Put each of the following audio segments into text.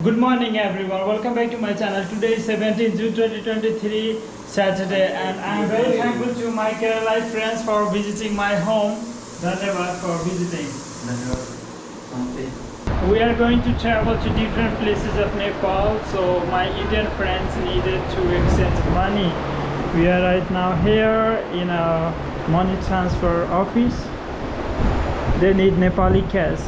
Good morning everyone, welcome back to my channel. Today is 17 June 2023 Saturday and I am very thankful to my Kerala friends for visiting my home. Dhanyawaad for visiting. We are going to travel to different places of Nepal, so my Indian friends needed to exchange money. We are right now here in a money transfer office. They need Nepali cash.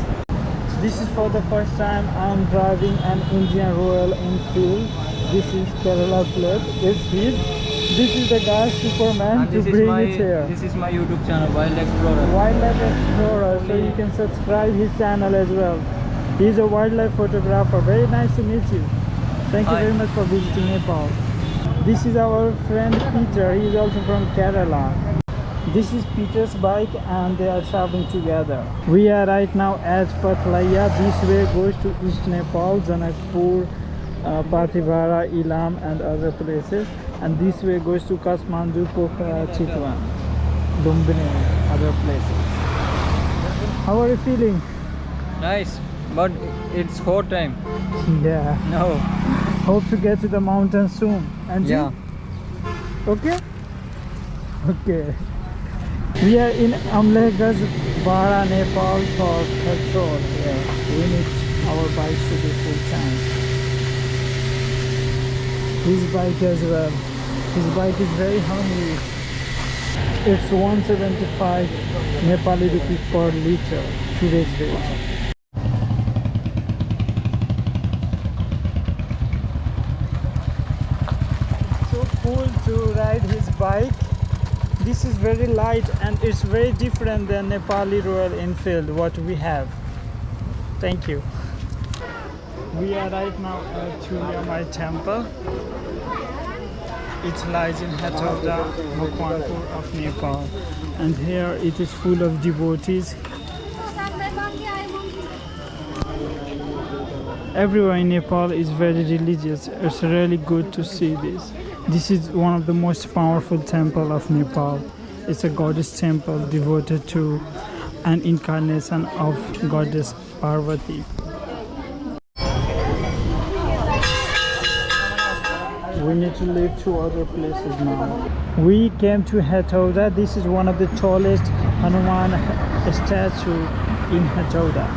This is for the first time I am driving an Indian Royal Enfield. This is Kerala plate. It's his. This is the guy Superman to bring it here. This is my YouTube channel, Wild Explorer. Wildlife Explorer, so you can subscribe his channel as well. He's a wildlife photographer. Very nice to meet you. Thank you very much for visiting Nepal. This is our friend Peter. He is also from Kerala. This is Peter's bike and they are traveling together. We are right now at Pathlaya. This way goes to East Nepal, Janakpur, Pathivara, Ilam and other places. And this way goes to Kathmandu, Pokhara, Chitwan, Lumbini, other places. How are you feeling? Nice, but it's hot time. Yeah. No. Hope to get to the mountain soon. And yeah. You? Okay? Okay. We are in Amlegaz, Bara, Nepal for petrol. Yeah. We need our bikes to be full tank. His bike as well. His bike is very hungry. It's 175 Nepali rupees per liter. Today's rate. So cool to ride his bike. This is very light and it's very different than Nepali Royal Enfield what we have. Thank you. We are right now at Chuliamai temple. It lies in Hatauda, Bhutan of Nepal, and here it is full of devotees. Everyone in Nepal is very religious. It's really good to see this. This is one of the most powerful temples of Nepal. It's a goddess temple devoted to an incarnation of goddess Parvati. We need to leave to other places now. We came to Hatauda. This is one of the tallest Hanuman statue in Hatauda.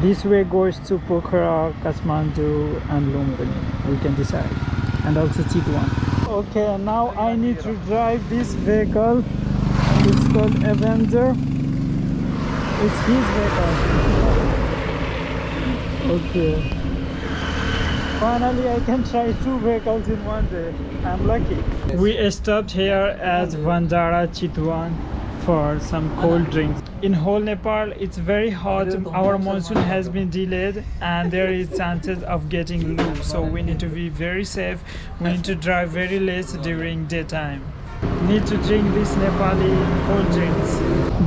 This way goes to Pokhara, Kathmandu and Lumbini. We can decide. And also Chitwan. Okay, now I need to drive this vehicle. It's called Avenger. It's his vehicle. Okay. Finally I can try two vehicles in one day. I'm lucky. We stopped here at Vandara, Chitwan for some cold drinks. In whole Nepal it's very hot. Our monsoon has been delayed and there is chances of getting loose, so we need to be very safe. We need to drive very less during daytime. Need to drink this Nepali cold drinks.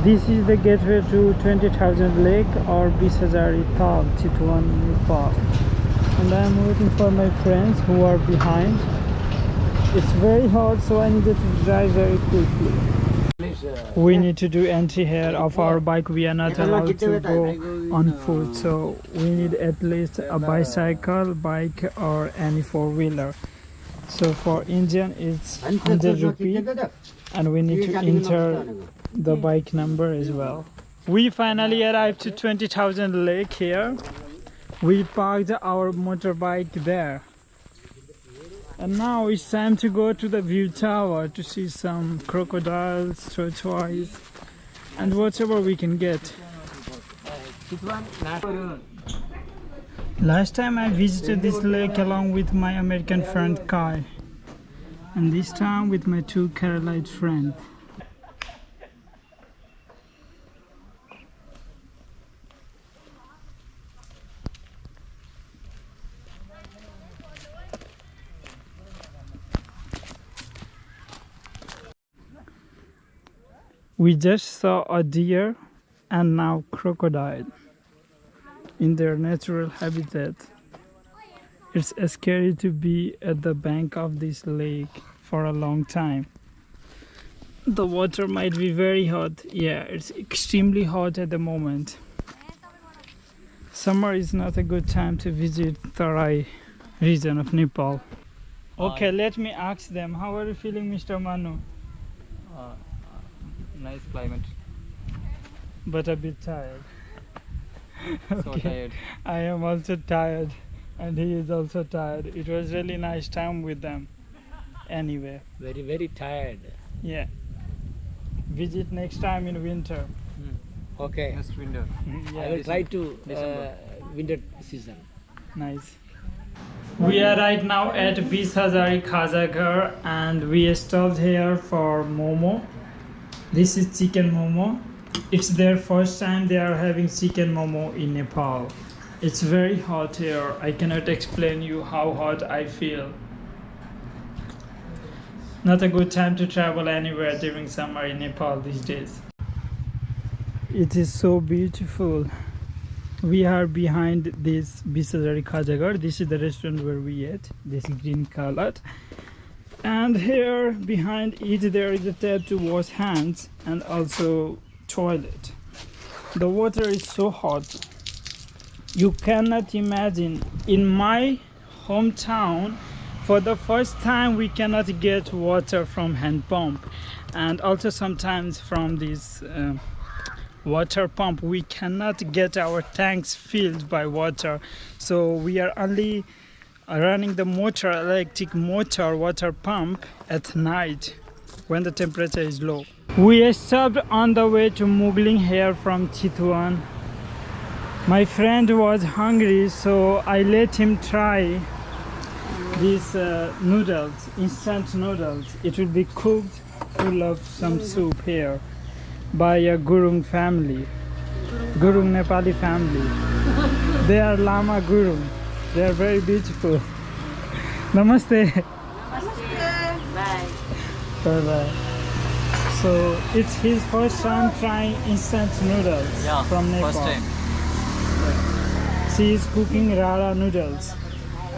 This is the gateway to 20,000 Lake or 20,000 Tal, Chitwan, Nepal. And I am waiting for my friends who are behind. It's very hot, so I needed to drive very quickly. We need to do entry here of our bike. We are not allowed to go on foot, so we need at least a bicycle, bike or any four-wheeler. So for Indian it's 100 rupee and we need to enter the bike number as well. We finally arrived to 20,000 Lake here. We parked our motorbike there. And now it's time to go to the view tower to see some crocodiles, tortoise, and whatever we can get. Last time I visited this lake along with my American friend Kai, and this time with my two Keralite friends. We just saw a deer and now crocodile in their natural habitat. It's scary to be at the bank of this lake for a long time. The water might be very hot. Yeah, it's extremely hot at the moment. Summer is not a good time to visit Tarai region of Nepal. Okay, let me ask them. How are you feeling, Mr. Manu? Nice climate. But a bit tired. So tired. I am also tired, and he is also tired. It was really nice time with them. Anyway. Very, very tired. Yeah. Visit next time in winter. Okay. Next winter. Yeah. I will try to December. winter season. Nice. We are right now at Bishazari Khajagar and we stopped here for momo. This is chicken momo. It's their first time they are having chicken momo in Nepal. It's very hot here. I cannot explain you how hot I feel. Not a good time to travel anywhere during summer in Nepal these days. It is so beautiful. We are behind this Bishazari Khajagar. This is the restaurant where we ate. This green colored. And here behind it there is a tap to wash hands and also toilet. The water is so hot. You cannot imagine. In my hometown, for the first time we cannot get water from hand pump, and also sometimes from this water pump we cannot get our tanks filled by water, so we are only running the electric motor water pump at night when the temperature is low. We stopped on the way to Mugling here from Chitwan. My friend was hungry, so I let him try these noodles, instant noodles. It will be cooked full of some soup here by a Gurung family, Gurung Nepali family. They are Lama Gurung. They are very beautiful. Namaste. Namaste. Bye. Bye bye. So it's his first time trying instant noodles from Nepal. First time. She is cooking rara noodles.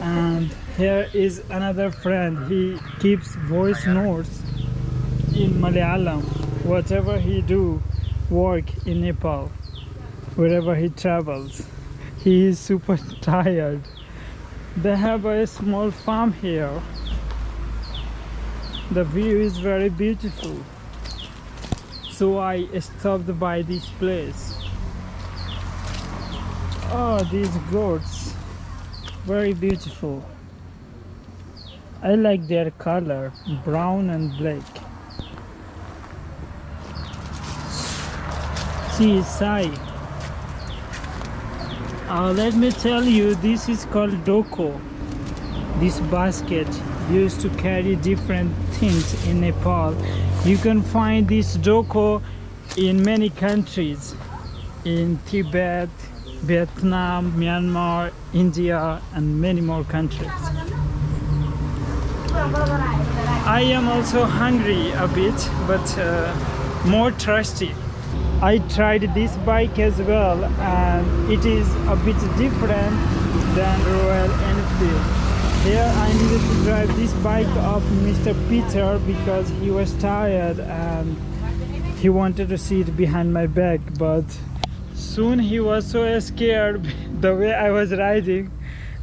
And here is another friend. He keeps voice notes in Malayalam. Whatever he do work in Nepal, wherever he travels. He is super tired. They have a small farm here. The view is very beautiful. So I stopped by this place. Oh, these goats. Very beautiful. I like their color, brown and black. She is Sai. Let me tell you, this is called doko. This basket used to carry different things in Nepal. You can find this doko in many countries, in Tibet, Vietnam, Myanmar, India, and many more countries. I am also hungry a bit, but more thirsty. I tried this bike as well, and it is a bit different than Royal Enfield. Here I needed to drive this bike of Mr. Peter because he was tired and he wanted to sit behind my back, but soon he was so scared the way I was riding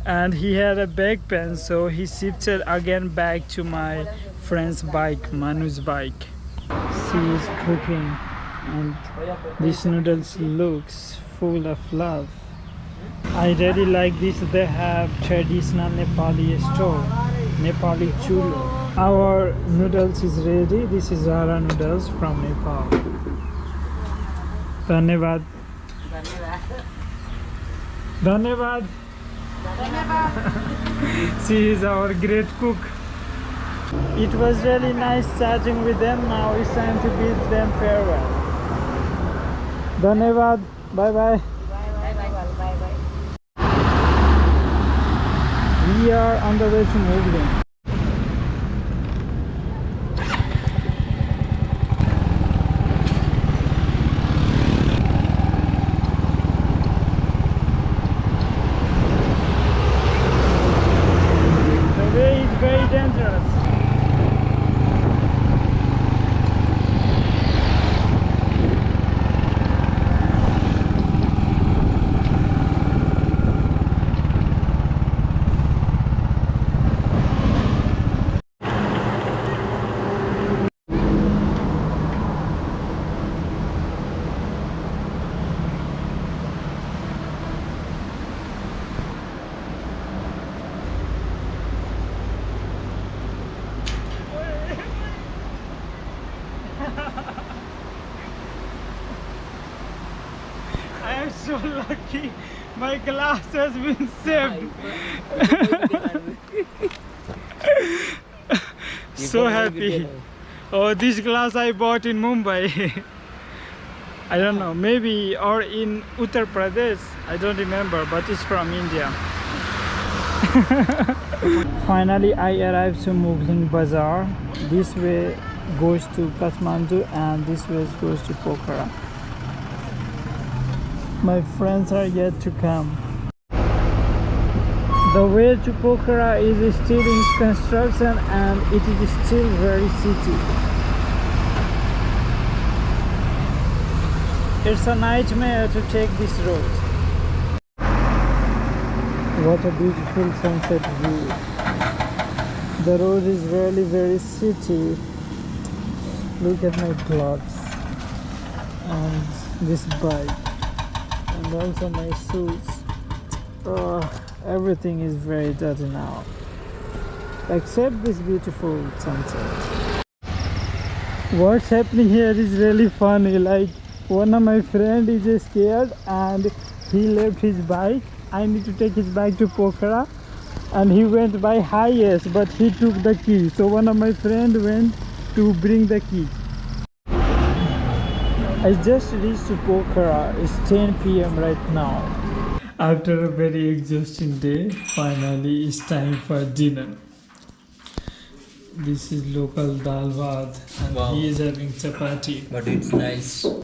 and he had a back pain, so he shifted again back to my friend's bike, Manu's bike. She is cooking and this noodles looks full of love. I really like this. They have traditional Nepali stove, Nepali chulo. Our noodles is ready. This is Rara noodles from Nepal. Dhanyawaad. Dhanyawaad. She is our great cook. It was really nice chatting with them. Now it's time to bid them farewell. Dhanyawaad. Bye bye. We are on the way to Mugling. The way is very dangerous. so lucky. My glass has been saved. So happy. Oh, this glass I bought in Mumbai. I don't know, maybe or in Uttar Pradesh. I don't remember, but it's from India. Finally, I arrived to Mughling Bazaar. This way goes to Kathmandu and this way goes to Pokhara. My friends are yet to come. The way to Pokhara is still in construction and it is still very city. It's a nightmare to take this road. What a beautiful sunset view. The road is really very city. Look at my gloves and this bike and also my shoes. Everything is very dirty now except this beautiful sunset. What's happening here is really funny. Like, one of my friend is scared and he left his bike. I need to take his bike to Pokhara and he went by highest, but he took the key. So one of my friend went to bring the key. I just reached to Pokhara. It's 10 p.m. right now. After a very exhausting day, finally it's time for dinner. This is local Dhanyawaad and he is having chapati. But it's nice.